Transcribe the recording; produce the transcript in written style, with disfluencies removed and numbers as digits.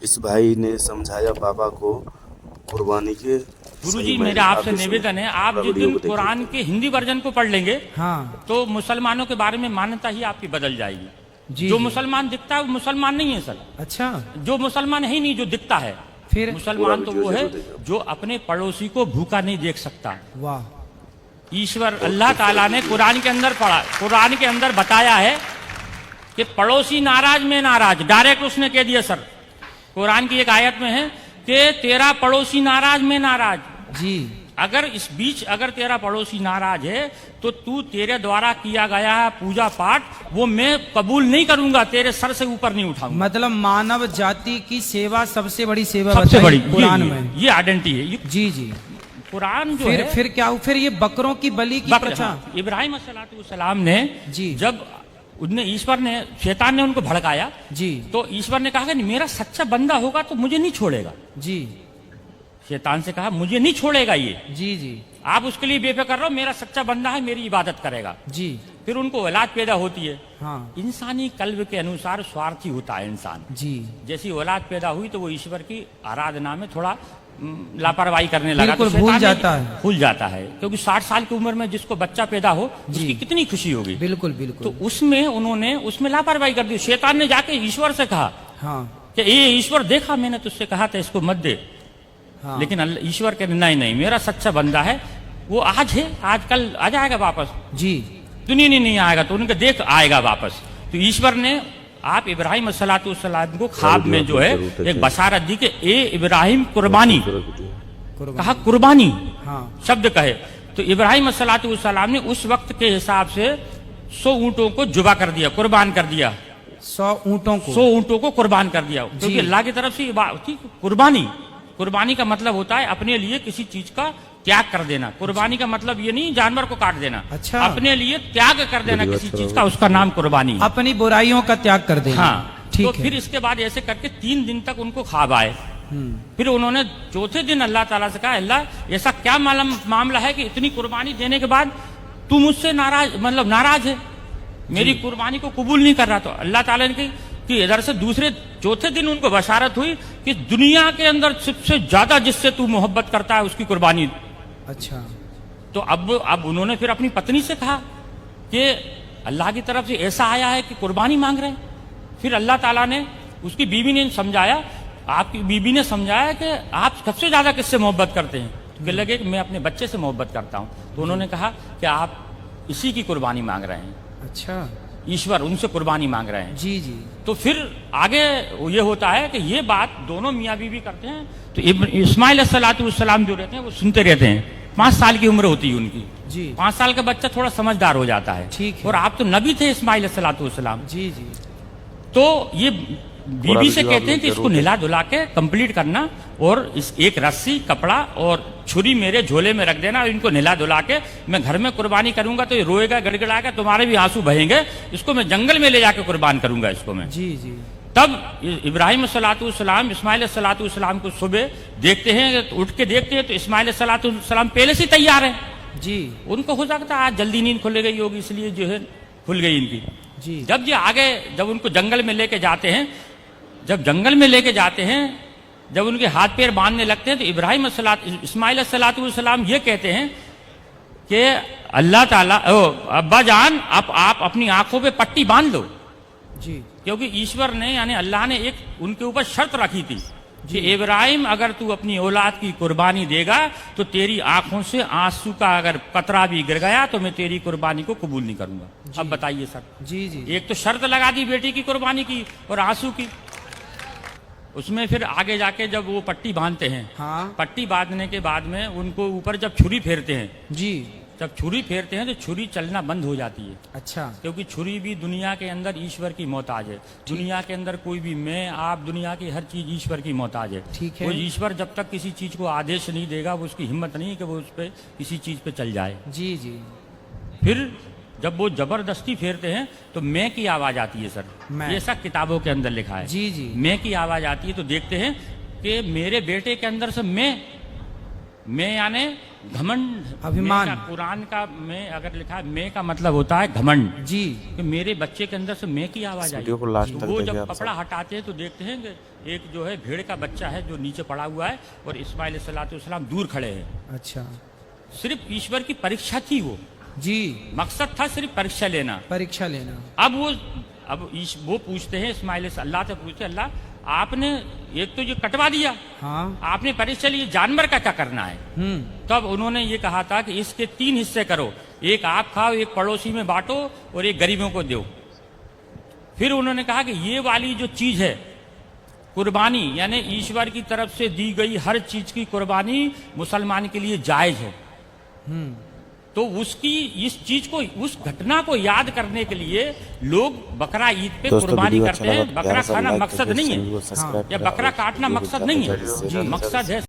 इस भाई ने समझाया पापा को कुर्बानी के गुरुजी मेरा आपसे निवेदन है, आप जिस दिन कुरान के हिंदी वर्जन को पढ़ लेंगे हाँ तो मुसलमानों के बारे में मान्यता ही आपकी बदल जाएगी। जी जो जी। मुसलमान दिखता है वो मुसलमान नहीं है सर। अच्छा जो मुसलमान है ही नहीं, जो दिखता है फिर मुसलमान तो वो है जो अपने पड़ोसी को भूखा नहीं देख सकता। वाह ईश्वर अल्लाह ताला ने कुरान के अंदर पढ़ा, कुरान के अंदर बताया है कि पड़ोसी नाराज में नाराज, डायरेक्ट उसने कह दिया सर। कुरान की एक आयत में है कि तेरा पड़ोसी नाराज में नाराज। जी अगर इस बीच अगर तेरा पड़ोसी नाराज है तो तू तेरे द्वारा किया गया है पूजा पाठ वो मैं कबूल नहीं करूंगा, तेरे सर से ऊपर नहीं उठाऊंगा। मतलब मानव जाति की सेवा सबसे बड़ी सेवा सबसे बताई बड़ी कुरान में। ये आइडेंटिटी है। ये जी जी। कुरान जो है फिर क्या फिर ये बकरों की बलि की प्रथा। हाँ, इब्राहिम अलैहिस्सलाम ने जी जब उनने ईश्वर ने शैतान ने उनको भड़काया जी तो ईश्वर ने कहा कि मेरा सच्चा बंदा होगा तो मुझे नहीं छोड़ेगा। जी शैतान से कहा मुझे नहीं छोड़ेगा ये, जी जी आप उसके लिए बेफिक्र रहो, मेरा सच्चा बंदा है, मेरी इबादत करेगा। जी। फिर उनको औलाद पैदा होती है। हाँ इंसानी कल्ब के अनुसार स्वार्थी होता है इंसान। जी जैसी औलाद पैदा हुई तो वो ईश्वर की आराधना में थोड़ा लापरवाही करने लगा, बिल्कुल तो शैतान भूल ने- जाता है। भूल जाता है क्योंकि 60 साल की उम्र में जिसको बच्चा पैदा हो उसकी कितनी खुशी होगी। बिल्कुल तो बिल्कुल। उसमें उन्होंने उसमें लापरवाही कर दी। शैतान ने जाके ईश्वर से कहा हाँ कि ये ईश्वर देखा मैंने तुझसे कहा था इसको मत दे, हाँ लेकिन ईश्वर के नहीं नहीं मेरा सच्चा बंदा है, वो आज है, आज कल आ जाएगा वापस, जी दुनिया नहीं आएगा। तो उनके देख आएगा वापस। तो ईश्वर ने आप इब्राहिम अलैहिस्सलाम को ख्वाब में जो है एक बशारत दी कि ए इब्राहिम कुर्बानी, कुर्बान। कहा कुर्बानी हाँ शब्द कहे तो इब्राहिम अलैहिस्सलाम ने उस वक्त के हिसाब से 100 ऊंटों को जुबा कर दिया, कुर्बान कर दिया। 100 ऊँटों को 100 ऊंटों को कुर्बान कर दिया क्योंकि अल्लाह की तरफ से ये बात थी। कुर्बानी, कुर्बानी का मतलब होता है अपने लिए किसी चीज का त्याग कर देना। कुर्बानी का मतलब ये नहीं जानवर को काट देना, अच्छा। अपने लिए त्याग कर देना किसी चीज का, उसका नाम कुर्बानी है। अपनी बुराइयों का त्याग कर देना। हाँ ठीक तो है। फिर इसके बाद ऐसे करके 3 दिन तक उनको ख्वाब आए। फिर उन्होंने चौथे दिन अल्लाह ताला से कहा अल्लाह ऐसा क्या मामला है कि इतनी कुर्बानी देने के बाद तू मुझसे नाराज, मतलब नाराज है, मेरी कुर्बानी को कबूल नहीं कर रहा। तो अल्लाह ताला ने कही कि इधर से दूसरे चौथे दिन उनको बशारत हुई कि दुनिया के अंदर सबसे ज्यादा जिससे तू मोहब्बत करता है उसकी कुर्बानी। अच्छा तो अब उन्होंने फिर अपनी पत्नी से कहा कि अल्लाह की तरफ से ऐसा आया है कि कुर्बानी मांग रहे हैं। फिर अल्लाह ताला ने उसकी बीवी ने समझाया, आपकी बीवी ने समझाया कि आप सबसे ज्यादा किससे मोहब्बत करते हैं। तो कहने लगे कि मैं अपने बच्चे से मोहब्बत करता हूं। तो उन्होंने कहा कि आप इसी की कुर्बानी मांग रहे हैं, अच्छा ईश्वर उनसे कुर्बानी मांग रहे हैं। जी जी। तो फिर आगे ये होता है कि ये बात दोनों मियाँ बीवी करते हैं। तो इस्माइल अलैहिस्सलाम जो रहते हैं वो सुनते रहते हैं। 5 साल की उम्र होती है उनकी। जी 5 साल का बच्चा थोड़ा समझदार हो जाता है। ठीक है। और आप तो नबी थे इस्माइल अलैहिस्सलाम। जी जी। तो ये बीबी से कहते हैं कि इसको नहला धुला के कंप्लीट करना और इस एक रस्सी कपड़ा और छुरी मेरे झोले में रख देना और इनको नहला धुला के मैं घर में कुर्बानी करूंगा तो ये रोएगा गड़गड़ाएगा, तुम्हारे भी आंसू बहेंगे, इसको मैं जंगल में ले जाके कुर्बान करूंगा इसको मैं। जी जी। तब इब्राहिम सलाम इस्माइल सलाम को सुबह देखते हैं, तो उठ के देखते हैं तो इस्माइल सलाम पहले से तैयार है। जी उनको हो सकता है आज जल्दी नींद खुल गई होगी इसलिए जो है खुल गई इनकी। जी जब ये आगे जब उनको जंगल में लेके जाते हैं, जब जंगल में लेके जाते हैं, जब उनके हाथ पैर बांधने लगते हैं तो इब्राहिम इस्माइल सलाम ये कहते हैं कि अल्लाह ताला अब्बा जान आप अपनी आंखों पे पट्टी बांध लो। जी क्योंकि ईश्वर ने यानी अल्लाह ने एक उनके ऊपर शर्त रखी थी कि इब्राहिम अगर तू अपनी औलाद की कुर्बानी देगा तो तेरी आंखों से आंसू का अगर कतरा भी गिर गया तो मैं तेरी कुर्बानी को कबूल नहीं करूंगा। अब बताइए सर, जी जी। एक तो शर्त लगा दी बेटी की कुर्बानी की और आंसू की। उसमें फिर आगे जाके जब वो पट्टी बांधते हैं, हाँ पट्टी बांधने के बाद में उनको ऊपर जब छुरी फेरते हैं, जी। जब छुरी फेरते हैं तो छुरी चलना बंद हो जाती है। अच्छा क्योंकि छुरी भी दुनिया के अंदर ईश्वर की मोहताज है। दुनिया के अंदर कोई भी मैं आप दुनिया की हर चीज ईश्वर की मोहताज है। ठीक है। वो ईश्वर जब तक किसी चीज को आदेश नहीं देगा वो उसकी हिम्मत नहीं है कि वो उस पर किसी चीज पे चल जाए। जी जी। फिर जब वो जबरदस्ती फेरते हैं तो मैं की आवाज आती है सर, मैं। ये सब किताबों के अंदर लिखा है। जी जी। मैं की आवाज आती है तो देखते हैं कि मेरे बेटे के अंदर से मैं मैं यानी घमंड, अभिमान। मैं का कुरान का मैं अगर लिखा है मैं का मतलब होता है घमंड, जी। कि मेरे बच्चे के अंदर से मैं की आवाज आई। वीडियो को लास्ट तक वो देखिए जब आप कपड़ा हटाते हैं तो देखते हैं कि एक जो है भेड़ का बच्चा है जो नीचे पड़ा हुआ है और इस्माइल सलाम दूर खड़े हैं। अच्छा सिर्फ ईश्वर की परीक्षा थी वो, जी, मकसद था सिर्फ परीक्षा लेना। परीक्षा लेना। अब वो पूछते हैं इस्माइल से, अल्लाह से पूछते, अल्लाह आपने एक तो ये कटवा दिया, हाँ। आपने परीक्षा ली, जानवर का क्या करना है? तब उन्होंने ये कहा था कि इसके 3 हिस्से करो, एक आप खाओ, एक पड़ोसी में बांटो और एक गरीबों को दो। फिर उन्होंने कहा कि ये वाली जो चीज है कुर्बानी, यानी ईश्वर की तरफ से दी गई हर चीज की कुर्बानी मुसलमान के लिए जायज है। तो उसकी इस चीज को, उस घटना को याद करने के लिए लोग बकरा ईद पे दोस्तों, कुर्बानी वीडियो करते अच्छा हैं। लगा तो बकरा प्यारा सा खाना लाइक मकसद करके नहीं चैनल को है, सब्सक्राइब या करें बकरा और काटना वीडियो को मकसद ज़्यादा नहीं से ज़्यादा है, शेयर करें। मकसद है